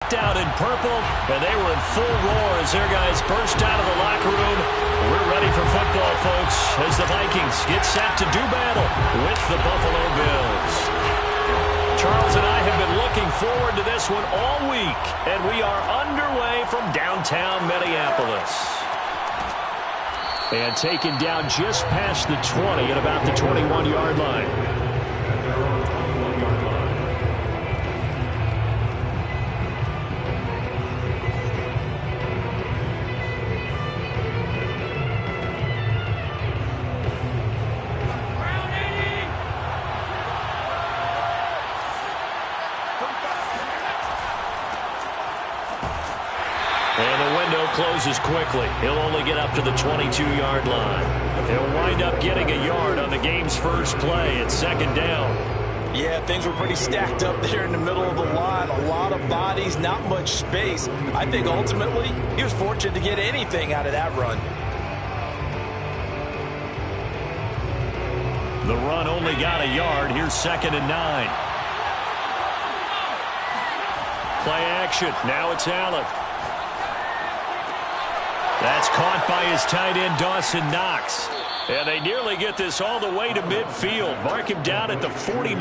Down in purple, and they were in full roar as their guys burst out of the locker room. We're ready for football, folks, as the Vikings get set to do battle with the Buffalo Bills. Charles and I have been looking forward to this one all week, and we are underway from downtown Minneapolis. And taken down just past the 20 at about the 21-yard line. Closes quickly. He'll only get up to the 22-yard line. He'll wind up getting a yard on the game's first play. It's second down. Yeah, things were pretty stacked up there in the middle of the line. A lot of bodies, not much space. I think ultimately he was fortunate to get anything out of that run. The run only got a yard. Here's 2nd and 9. Play action. Now it's Allen. That's caught by his tight end, Dawson Knox. And they nearly get this all the way to midfield. Mark him down at the 49.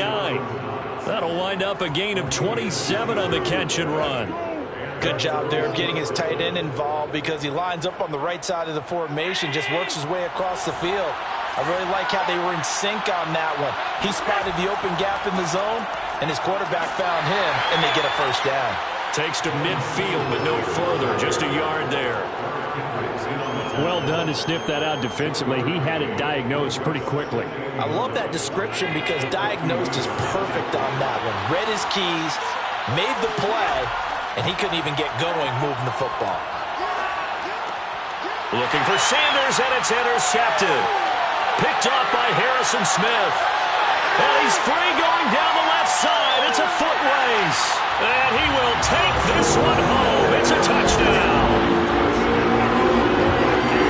That'll wind up a gain of 27 on the catch and run. Good job there of getting his tight end involved because he lines up on the right side of the formation, just works his way across the field. I really like how they were in sync on that one. He spotted the open gap in the zone, and his quarterback found him, and they get a first down. Takes to midfield, but no further. Just a yard there. Well done to sniff that out defensively. He had it diagnosed pretty quickly. I love that description because diagnosed is perfect on that one. Read his keys, made the play, and he couldn't even get going moving the football. Looking for Sanders, and it's intercepted. Picked off by Harrison Smith. And he's free going down the left side. It's a foot race. And he will take this one home. It's a touchdown.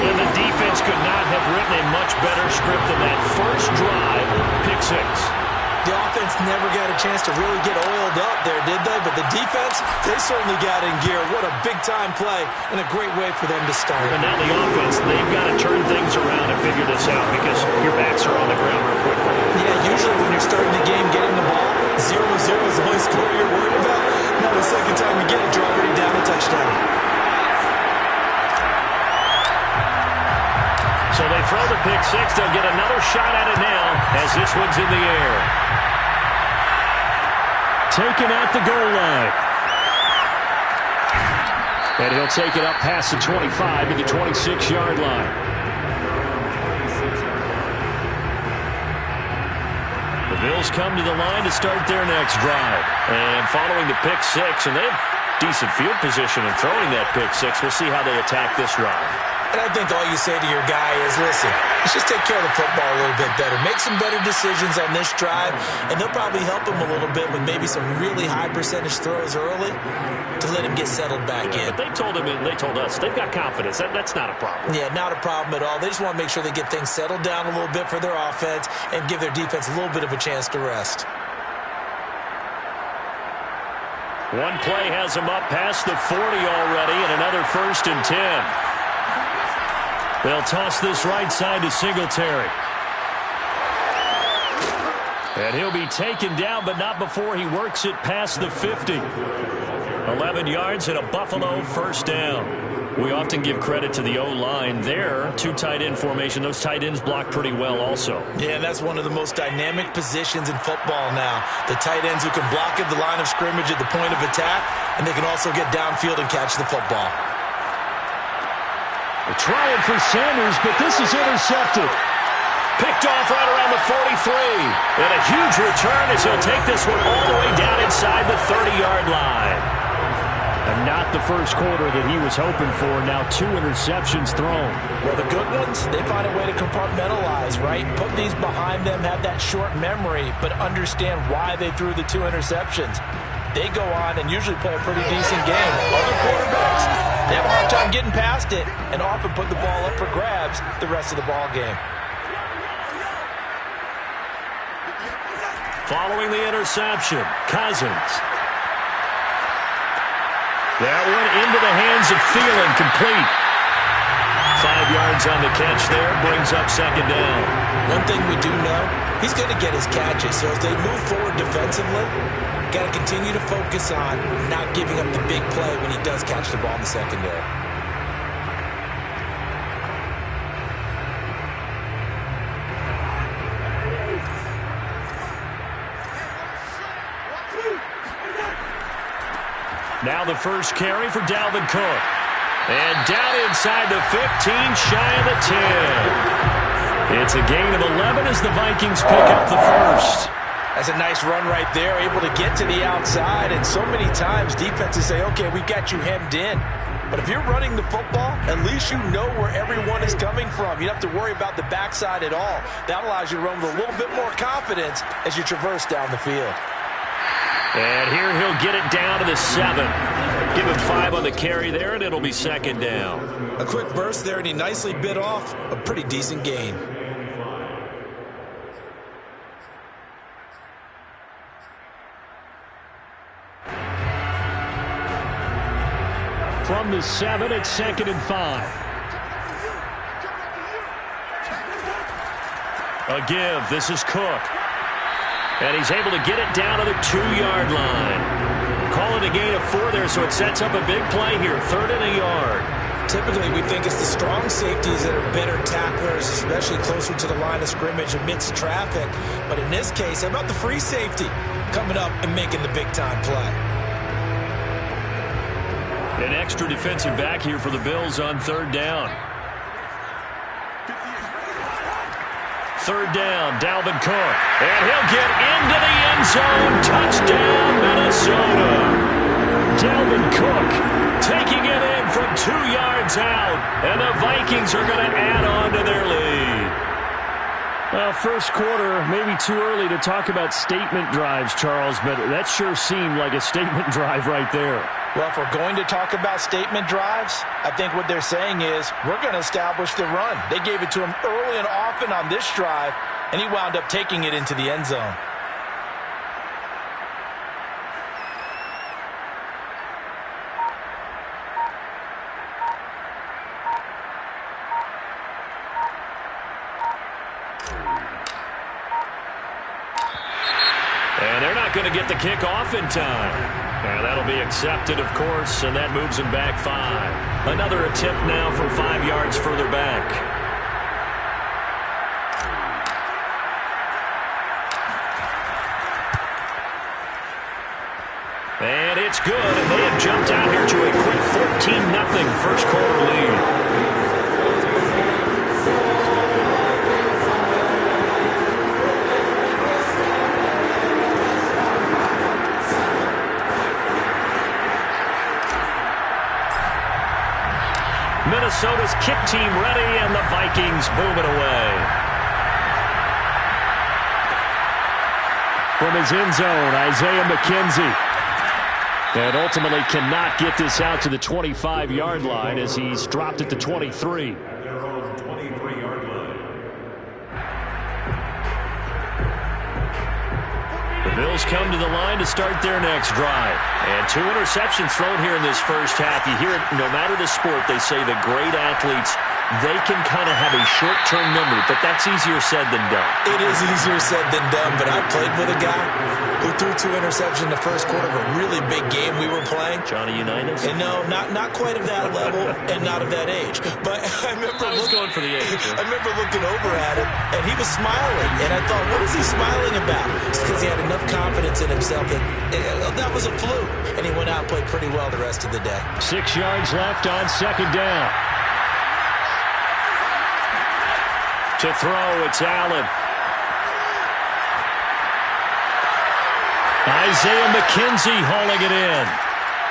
And the defense could not have written a much better script than that first drive. Pick 6. The offense never got a chance to really get oiled up there, did they? But the defense, they certainly got in gear. What a big-time play and a great way for them to start. And now the offense, they've got to turn things around and figure this out because your backs are on the ground real quickly. Yeah, usually when you're starting the game, getting the ball, 0-0 is the only score you're worried about. Now the second time you get it, you're already down a touchdown. So they throw the pick 6. They'll get another shot at it now as this one's in the air. Taken at the goal line. And he'll take it up past the 25 to the 26-yard line. The Bills come to the line to start their next drive. And following the pick 6, and they have decent field position in throwing that pick 6. We'll see how they attack this drive. And I think all you say to your guy is, listen, let's just take care of the football a little bit better. Make some better decisions on this drive, and they'll probably help him a little bit with maybe some really high percentage throws early to let him get settled back in. But they told him and they told us they've got confidence. That's not a problem. Yeah, not a problem at all. They just want to make sure they get things settled down a little bit for their offense and give their defense a little bit of a chance to rest. One play has him up past the 40 already, and another 1st and 10. They'll toss this right side to Singletary. And he'll be taken down, but not before he works it past the 50. 11 yards and a Buffalo first down. We often give credit to the O-line there. 2 tight end formation. Those tight ends block pretty well also. Yeah, and that's one of the most dynamic positions in football now. The tight ends who can block at the line of scrimmage at the point of attack, and they can also get downfield and catch the football. They're trying for Sanders, but this is intercepted. Picked off right around the 43. And a huge return as he'll take this one all the way down inside the 30-yard line. And not the first quarter that he was hoping for. Now 2 interceptions thrown. Well, the good ones, they find a way to compartmentalize, right? Put these behind them, have that short memory, but understand why they threw the 2 interceptions. They go on and usually play a pretty decent game. Other quarterbacks, they have a hard time getting past it and often put the ball up for grabs the rest of the ball game. Following the interception, Cousins. That one into the hands of Thielen, complete. 5 yards on the catch there, brings up second down. One thing we do know, he's going to get his catches. So as they move forward defensively, got to continue to focus on not giving up the big play when he does catch the ball in the secondary. Now the first carry for Dalvin Cook. And down inside the 15, shy of the 10. It's a gain of 11 as the Vikings pick up the first. That's a nice run right there, able to get to the outside. And so many times defenses say, okay, we got you hemmed in. But if you're running the football, at least you know where everyone is coming from. You don't have to worry about the backside at all. That allows you to run with a little bit more confidence as you traverse down the field. And here he'll get it down to the 7. Give him 5 on the carry there, and it'll be second down. A quick burst there, and he nicely bit off a pretty decent gain. From the 7, it's second and 5. A give. This is Cook. And he's able to get it down to the 2-yard line. Call it a gain of 4 there, so it sets up a big play here. 3rd and a yard. Typically, we think it's the strong safeties that are better tacklers, especially closer to the line of scrimmage amidst traffic. But in this case, how about the free safety coming up and making the big-time play? An extra defensive back here for the Bills on 3rd down. 3rd down, Dalvin Cook. And he'll get into the end zone. Touchdown, Minnesota. Dalvin Cook taking it in from 2 yards out. And the Vikings are going to add on to their lead. Well, first quarter, maybe too early to talk about statement drives, Charles, but that sure seemed like a statement drive right there. Well, if we're going to talk about statement drives, I think what they're saying is we're going to establish the run. They gave it to him early and often on this drive, and he wound up taking it into the end zone. And they're not going to get the kickoff in time. And that'll be accepted, of course, and that moves him back 5. Another attempt now from 5 yards further back. And it's good, and they have jumped out here to a quick 14-0 first quarter lead. Minnesota's kick team ready, and the Vikings boom it away. From his end zone, Isaiah McKenzie. And ultimately cannot get this out to the 25-yard line as he's dropped at the 23. The Bills come to the line to start their next drive. And 2 interceptions thrown here in this first half. You hear it, no matter the sport, they say the great athletes, they can kind of have a short-term memory, but that's easier said than done. It is easier said than done, but I played with a guy who threw 2 interceptions in the first quarter of a really big game we were playing. Johnny Unitas? And no, not quite of that level and not of that age. But I was going for the age. I remember looking over at him, and he was smiling. And I thought, what is he smiling about? It's because he had enough confidence in himself that was a fluke. And he went out and played pretty well the rest of the day. 6 yards left on second down. To throw, it's Allen. Isaiah McKenzie hauling it in.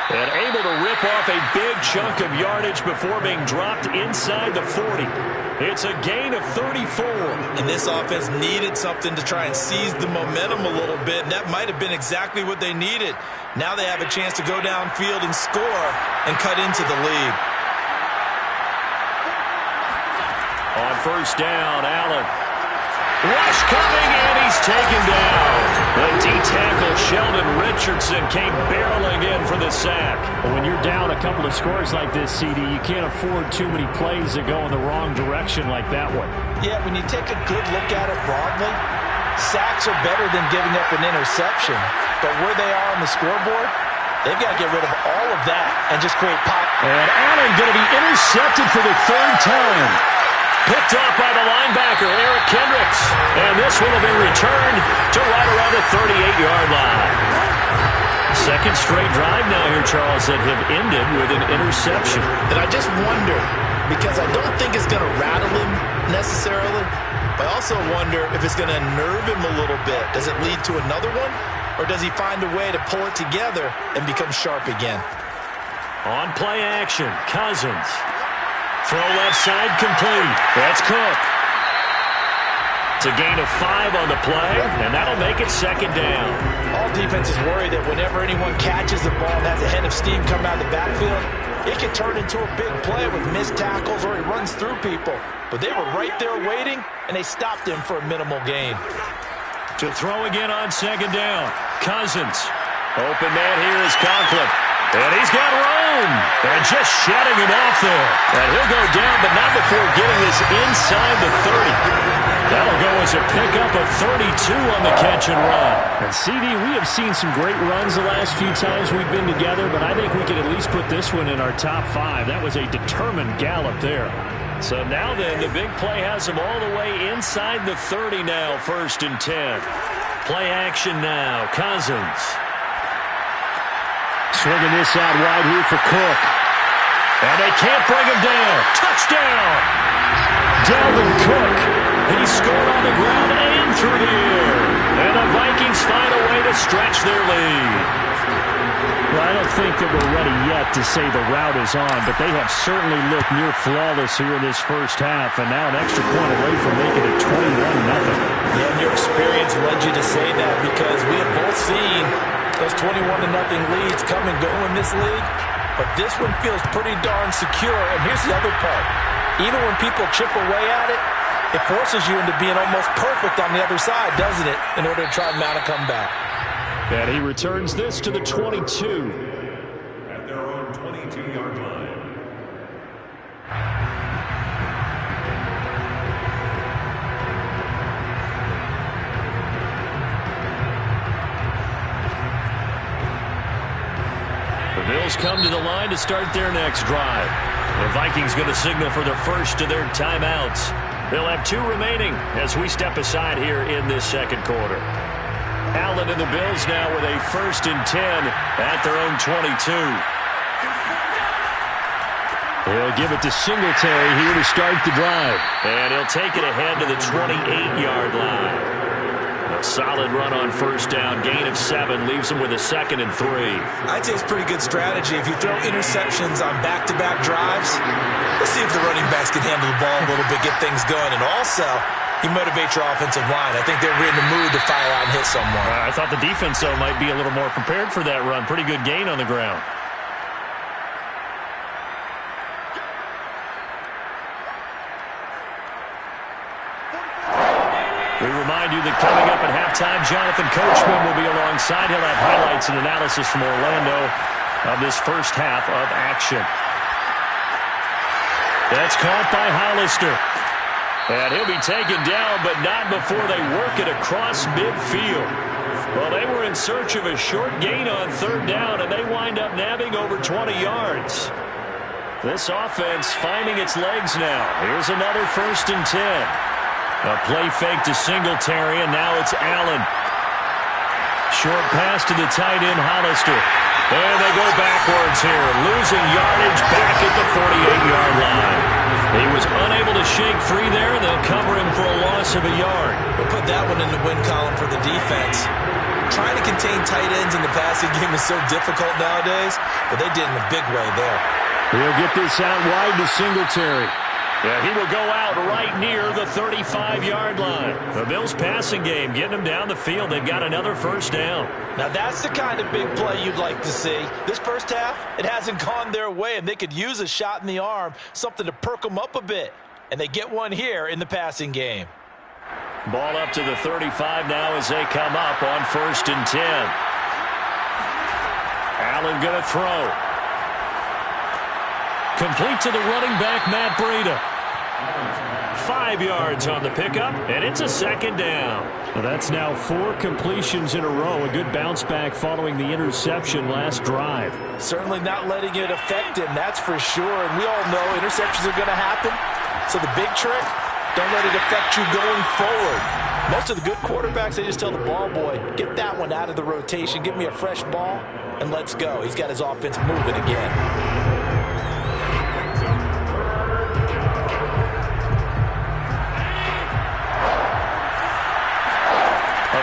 And able to rip off a big chunk of yardage before being dropped inside the 40. It's a gain of 34. And this offense needed something to try and seize the momentum a little bit, and that might have been exactly what they needed. Now they have a chance to go downfield and score and cut into the lead. On first down, Allen. Rush coming, and he's taken down. The D-tackle Sheldon Richardson came barreling in for the sack. Well, when you're down a couple of scores like this, CD, you can't afford too many plays that go in the wrong direction like that one. Yeah, when you take a good look at it broadly, sacks are better than giving up an interception. But where they are on the scoreboard, they've got to get rid of all of that and just create pop. And Allen going to be intercepted for the third time. Picked off by the linebacker, Eric Kendricks. And this will have been returned to right around the 38-yard line. Second straight drive now here, Charles, that have ended with an interception. And I just wonder, because I don't think it's going to rattle him necessarily, but I also wonder if it's going to unnerve him a little bit. Does it lead to another one? Or does he find a way to pull it together and become sharp again? On play action, Cousins. Throw left side complete. That's Cook. It's a gain of 5 on the play, and that'll make it second down. All defenses worry that whenever anyone catches the ball and has a head of steam come out of the backfield, it can turn into a big play with missed tackles or he runs through people. But they were right there waiting, and they stopped him for a minimal gain. To throw again on second down. Cousins. Open man here is Conklin. And he's got room. And just shutting him off there. And he'll go down, but not before getting this inside the 30. That'll go as a pickup of 32 on the catch and run. And CD, we have seen some great runs the last few times we've been together, but I think we could at least put this one in our top 5. That was a determined gallop there. So now then, the big play has him all the way inside the 30 now, 1st and 10. Play action now, Cousins. Swinging this out wide here for Cook. And they can't bring him down. Touchdown! Dalvin Cook. He scored on the ground and through the air. And the Vikings find a way to stretch their lead. Well, I don't think that we're ready yet to say the route is on, but they have certainly looked near flawless here in this first half, and now an extra point away from making it 21-0. Yeah, and your experience led you to say that because we have both seen those 21-0 leads come and go in this league, but this one feels pretty darn secure. And here's the other part. Even when people chip away at it, it forces you into being almost perfect on the other side, doesn't it, in order to try and mount a comeback. And he returns this to the 22. At their own 22-yard line. The Bills come to the line to start their next drive. The Vikings going to signal for the first of their timeouts. They'll have 2 remaining as we step aside here in this second quarter. Allen and the Bills now with a 1st and 10 at their own 22. They'll give it to Singletary here to start the drive. And he'll take it ahead to the 28-yard line. A solid run on first down. Gain of 7 leaves him with a 2nd and 3. I'd say it's pretty good strategy. If you throw interceptions on back-to-back drives, let's see if the running backs can handle the ball a little bit, get things going. And also, you motivate your offensive line. I think they're in the mood to fire out and hit someone. I thought the defense, though, might be a little more prepared for that run. Pretty good gain on the ground. We remind you that coming up at halftime, Jonathan Coachman will be alongside. He'll have highlights and analysis from Orlando of this first half of action. That's caught by Hollister. And he'll be taken down, but not before they work it across midfield. Well, they were in search of a short gain on 3rd down, and they wind up nabbing over 20 yards. This offense finding its legs now. Here's another 1st and 10. A play fake to Singletary, and now it's Allen. Short pass to the tight end, Hollister. And they go backwards here, losing yardage back at the 48-yard line. He was unable to shake free there, and they'll cover him for a loss of a yard. We'll put that one in the win column for the defense. Trying to contain tight ends in the passing game is so difficult nowadays, but they did in a big way there. He'll get this out wide to Singletary. Yeah, he will go out right near the 35-yard line. The Bills' passing game getting them down the field. They've got another 1st down. Now, that's the kind of big play you'd like to see. This first half, it hasn't gone their way, and they could use a shot in the arm, something to perk them up a bit. And they get one here in the passing game. Ball up to the 35 now as they come up on 1st and 10. Allen going to throw. Complete to the running back, Matt Breida. 5 yards on the pickup, and it's a 2nd down. Well, that's now 4 completions in a row. A good bounce back following the interception last drive. Certainly not letting it affect him, that's for sure. And we all know interceptions are going to happen. So the big trick, don't let it affect you going forward. Most of the good quarterbacks, they just tell the ball boy, get that one out of the rotation, give me a fresh ball, and let's go. He's got his offense moving again.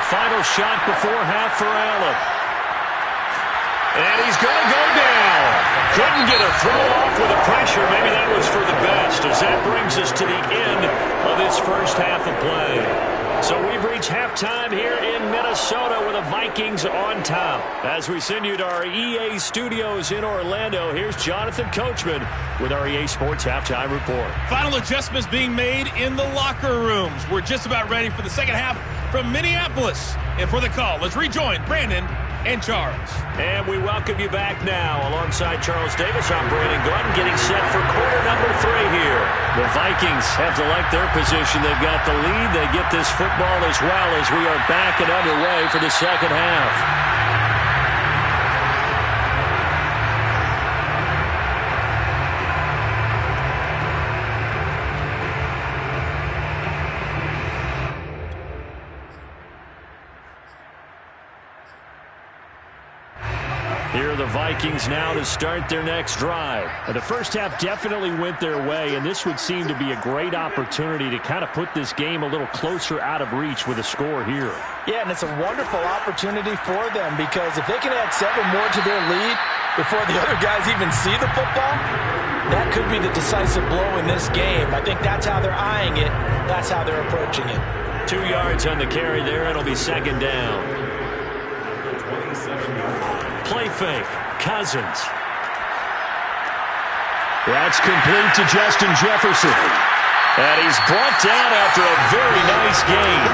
Final shot before half for Allen. And he's going to go down. Couldn't get a throw off with the pressure. Maybe that was for the best, as that brings us to the end of this first half of play. So we've reached halftime here in Minnesota with the Vikings on top. As we send you to our EA studios in Orlando, here's Jonathan Coachman with our EA Sports Halftime Report. Final adjustments being made in the locker rooms. We're just about ready for the second half from Minneapolis. And for the call, let's rejoin Brandon and Charles. And we welcome you back now. Alongside Charles Davis, I'm Brandon Gunn, getting set for quarter number 3 here. The Vikings have to like their position. They've got the lead. They get this football as well as we are back and underway for the second half. Here are the Vikings now to start their next drive. The first half definitely went their way, and this would seem to be a great opportunity to kind of put this game a little closer out of reach with a score here. Yeah, and it's a wonderful opportunity for them, because if they can add 7 more to their lead before the other guys even see the football, that could be the decisive blow in this game. I think that's how they're eyeing it. That's how they're approaching it. 2 yards on the carry there. It'll be 2nd down. Play fake. Cousins. That's complete to Justin Jefferson. And he's brought down after a very nice gain.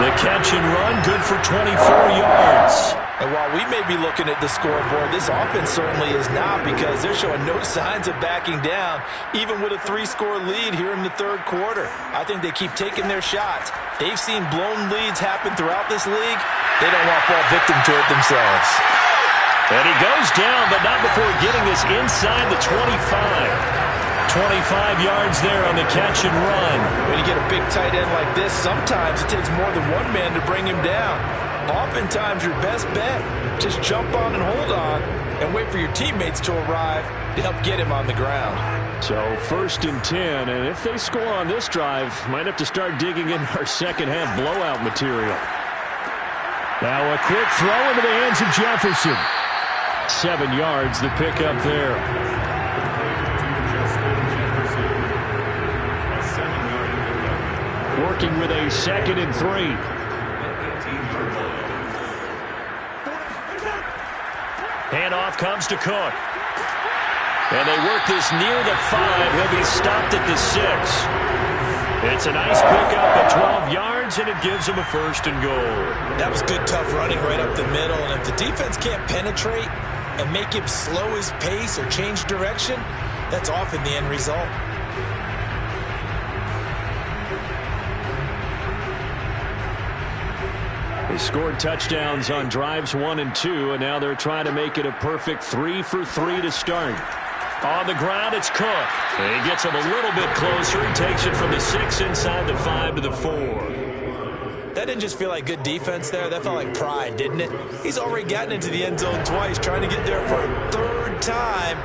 The catch and run, good for 24 yards. And while we may be looking at the scoreboard, this offense certainly is not, because they're showing no signs of backing down, even with a 3-score lead here in the third quarter. I think they keep taking their shots. They've seen blown leads happen throughout this league. They don't want to fall victim to it themselves. And he goes down, but not before getting this inside the 25. 25 yards there on the catch and run. When you get a big tight end like this, sometimes it takes more than one man to bring him down. Oftentimes, your best bet, just jump on and hold on and wait for your teammates to arrive to help get him on the ground. So 1st and 10, and if they score on this drive, might have to start digging in our second half blowout material. Now a quick throw into the hands of Jefferson. 7 yards, the pickup there. Working with a 2nd and 3. Handoff comes to Cook. And they work this near the 5. He'll be stopped at the 6. It's a nice pickup at 12 yards, and it gives him a 1st and goal. That was good, tough running right up the middle. And if the defense can't penetrate and make him slow his pace or change direction, that's often the end result. They scored touchdowns on drives 1 and 2, and now they're trying to make it a perfect 3 for 3 to start. On the ground, it's Cook. And he gets him a little bit closer. He takes it from the 6 inside the 5 to the 4. That didn't just feel like good defense there. That felt like pride, didn't it? He's already gotten into the end zone twice, trying to get there for a 3rd time.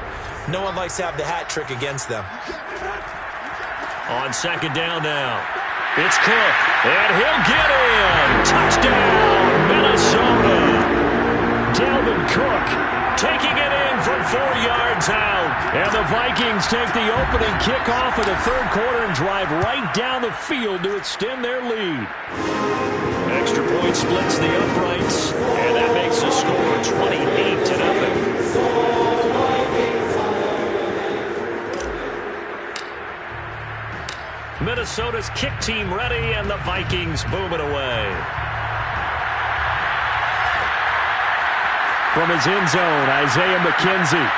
No one likes to have the hat trick against them. On 2nd down now, it's Cook, and he'll get in. Touchdown, Minnesota. Dalvin Cook taking it in from 4 yards out. And the Vikings take the opening kickoff of the third quarter and drive right down the field to extend their lead. Extra point splits the uprights, and that makes the score 28-0. Minnesota's kick team ready, and the Vikings boom it away. From his end zone, Isaiah McKenzie.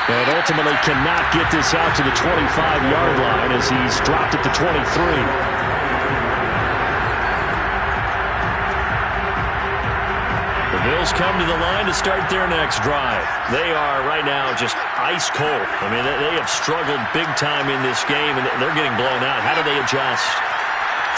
And ultimately cannot get this out to the 25-yard line as he's dropped at the 23. The Bills come to the line to start their next drive. They are right now just ice cold. I mean, they have struggled big time in this game, and they're getting blown out. How do they adjust?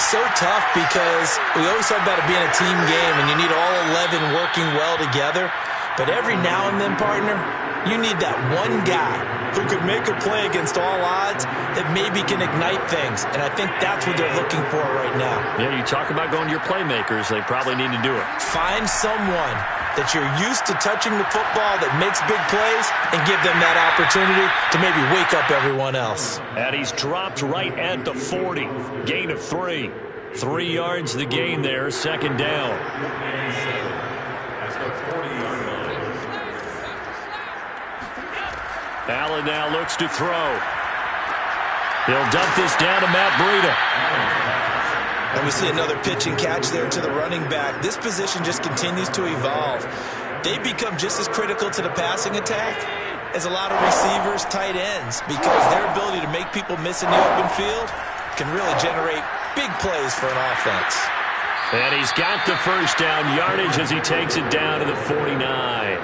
So tough because we always talk about it being a team game and you need all 11 working well together. But every now and then, partner, you need that one guy who could make a play against all odds that maybe can ignite things. And I think that's what they're looking for right now. Yeah, you talk about going to your playmakers. They probably need to do it. Find someone that you're used to touching the football that makes big plays and give them that opportunity to maybe wake up everyone else. And he's dropped right at the 40. Gain of 3. 3 yards the gain there, second down. Allen now looks to throw. He'll dump this down to Matt Breida. And we see another pitch and catch there to the running back. This position just continues to evolve. They become just as critical to the passing attack as a lot of receivers, tight ends, because their ability to make people miss in the open field can really generate big plays for an offense. And he's got the first down yardage as he takes it down to the 49.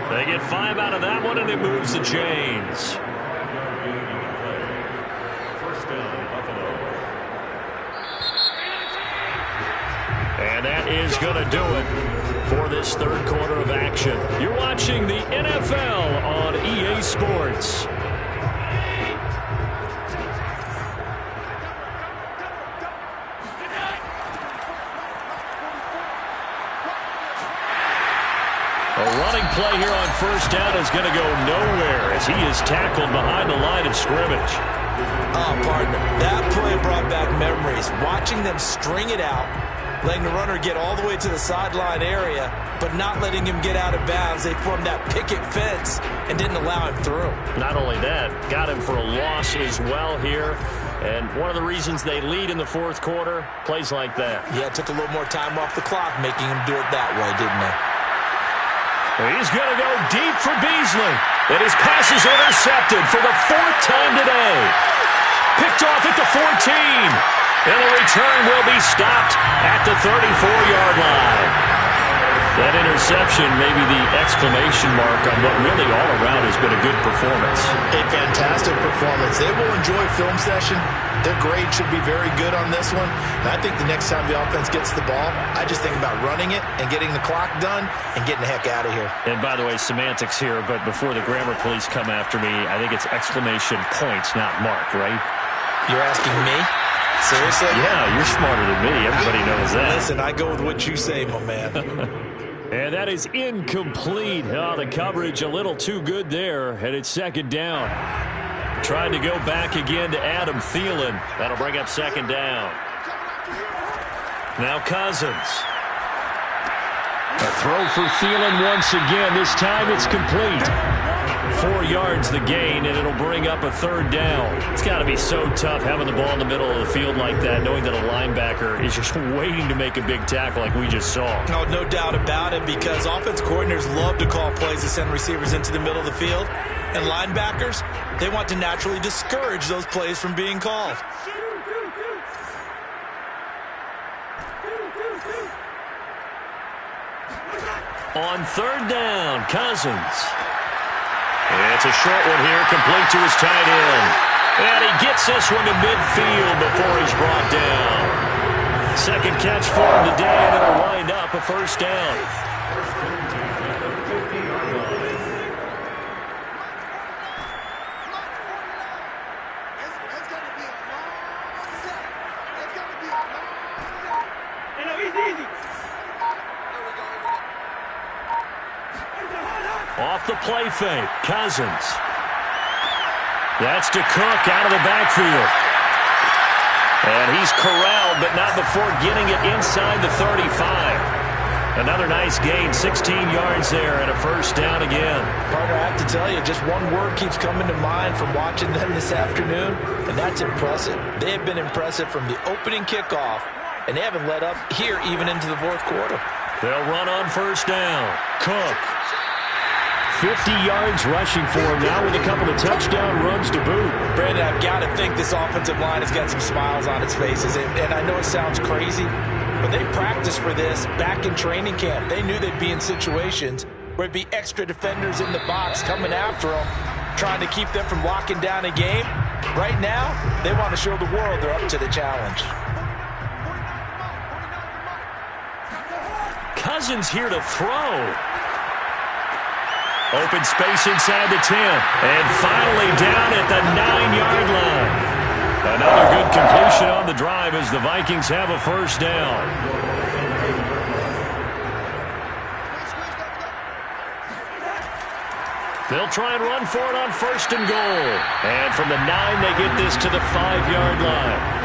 They get 5 out of that one, and it moves the chains. And that is going to do it for this third quarter of action. You're watching the NFL on EA Sports. A running play here on first down is going to go nowhere as he is tackled behind the line of scrimmage. Oh, partner, that play brought back memories. Watching them string it out, letting the runner get all the way to the sideline area, but not letting him get out of bounds. They formed that picket fence and didn't allow him through. Not only that, got him for a loss as well here. And one of the reasons they lead in the fourth quarter, plays like that. Yeah, it took a little more time off the clock, making him do it that way, didn't it? He's going to go deep for Beasley. And his pass is intercepted for the 4th time today. Picked off at the 14. And the return will be stopped at the 34-yard line. That interception may be the exclamation mark on what really all around has been a good performance. A fantastic performance. They will enjoy film session. Their grade should be very good on this one. And I think the next time the offense gets the ball, I just think about running it and getting the clock done and getting the heck out of here. And by the way, semantics here, but before the grammar police come after me, I think it's exclamation points, not mark, right? You're asking me? Seriously? Yeah, you're smarter than me. Everybody knows that. Listen, I go with what you say, my man. And that is incomplete. Oh, the coverage a little too good there, and it's second down. Trying to go back again to Adam Thielen. That'll bring up second down. Now Cousins. A throw for Thielen once again. This time it's complete. 4 yards the gain, and it'll bring up a third down. It's got to be so tough having the ball in the middle of the field like that, knowing that a linebacker is just waiting to make a big tackle like we just saw. No doubt about it, because offense coordinators love to call plays to send receivers into the middle of the field. And linebackers, they want to naturally discourage those plays from being called. On third down, Cousins. It's a short one here, complete to his tight end. And he gets this one to midfield before he's brought down. Second catch for him today, and it'll wind up a first down. Off the play fake, Cousins. That's to Cook out of the backfield. And he's corralled, but not before getting it inside the 35. Another nice gain, 16 yards there and a first down again. Partner, I have to tell you, just one word keeps coming to mind from watching them this afternoon, and that's impressive. They have been impressive from the opening kickoff, and they haven't let up here even into the fourth quarter. They'll run on first down. Cook. 50 yards rushing for him now with a couple of touchdown runs to boot. Brandon, I've got to think this offensive line has got some smiles on its faces, and I know it sounds crazy, but they practiced for this back in training camp. They knew they'd be in situations where it'd be extra defenders in the box coming after them, trying to keep them from locking down a game. Right now, they want to show the world they're up to the challenge. Cousins here to throw. Open space inside the 10. And finally down at the 9-yard line. Another good completion on the drive as the Vikings have a first down. They'll try and run for it on first and goal. And from the 9, they get this to the 5-yard line.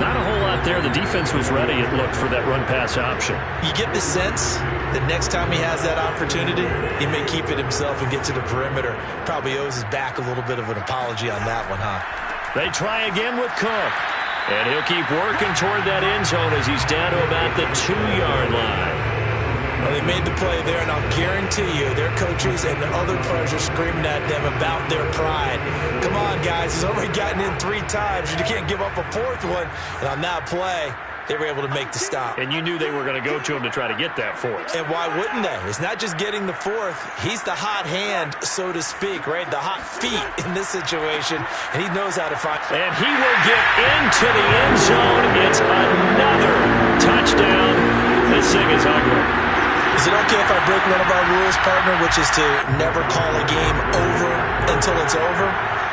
Not a whole lot there. The defense was ready, it looked, for that run-pass option. You get the sense that next time he has that opportunity, he may keep it himself and get to the perimeter. Probably owes his back a little bit of an apology on that one, huh? They try again with Cook. And he'll keep working toward that end zone as he's down to about the 2-yard line. Well, they made the play there, and I'll guarantee you their coaches and the other players are screaming at them about their pride. Come on, guys. He's already gotten in 3 times. You can't give up a 4th one. And on that play, they were able to make the stop. And you knew they were going to go to him to try to get that 4th. And why wouldn't they? It's not just getting the 4th. He's the hot hand, so to speak, right? The hot feet in this situation, and he knows how to find. And he will get into the end zone. It's another touchdown. This thing is ugly. Is it okay if I break one of our rules, partner, which is to never call a game over until it's over?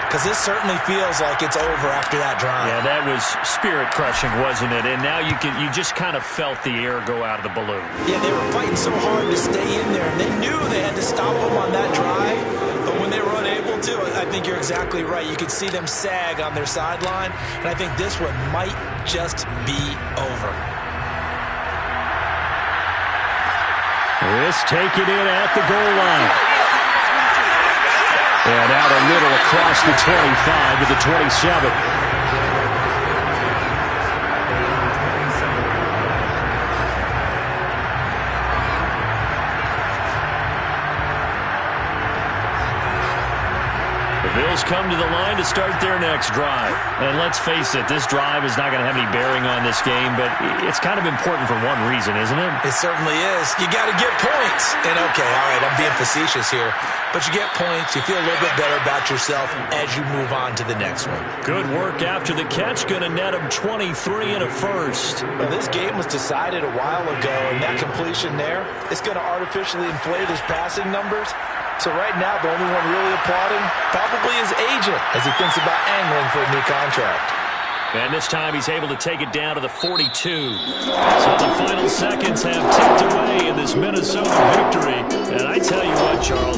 Because this certainly feels like it's over after that drive. Yeah, that was spirit-crushing, wasn't it? And now you just kind of felt the air go out of the balloon. Yeah, they were fighting so hard to stay in there, and they knew they had to stop them on that drive. But when they were unable to, I think you're exactly right. You could see them sag on their sideline, and I think this one might just be over. This taken in at the goal line. And out a little across the 25 to the 27. Bills come to the line to start their next drive. And let's face it, this drive is not going to have any bearing on this game, but it's kind of important for one reason, isn't it? It certainly is. You got to get points. And okay, all right, I'm being facetious here, but you get points, you feel a little bit better about yourself as you move on to the next one. Good work after the catch, going to net him 23 and a first. Well, this game was decided a while ago, and that completion there is going to artificially inflate his passing numbers. So right now, the only one really applauding probably his agent as he thinks about angling for a new contract. And this time he's able to take it down to the 42. So the final seconds have ticked away in this Minnesota victory. And I tell you what, Charles,